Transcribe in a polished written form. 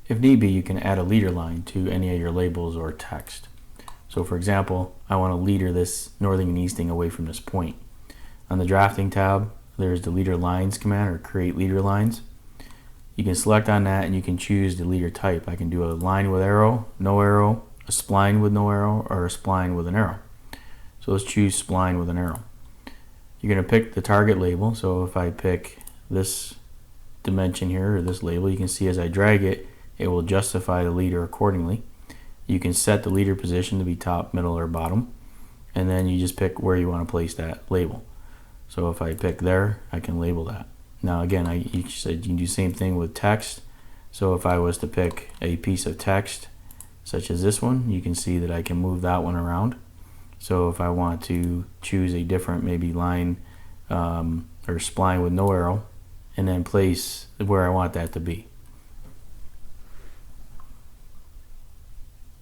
If need be, you can add a leader line to any of your labels or text. So for example, I want to leader this northing and easting away from this point. On the drafting tab, there's the leader lines command, or create leader lines. You can select on that and you can choose the leader type. I can do a line with arrow, no arrow, a spline with no arrow, or a spline with an arrow. So let's choose spline with an arrow. You're going to pick the target label. So if I pick this dimension here, or this label, you can see as I drag it, it will justify the leader accordingly. You can set the leader position to be top, middle, or bottom, and then you just pick where you want to place that label. So if I pick there, I can label that. Now again, you can do the same thing with text. So if I was to pick a piece of text such as this one, you can see that I can move that one around. So if I want to choose a different maybe line or spline with no arrow, and then place where I want that to be.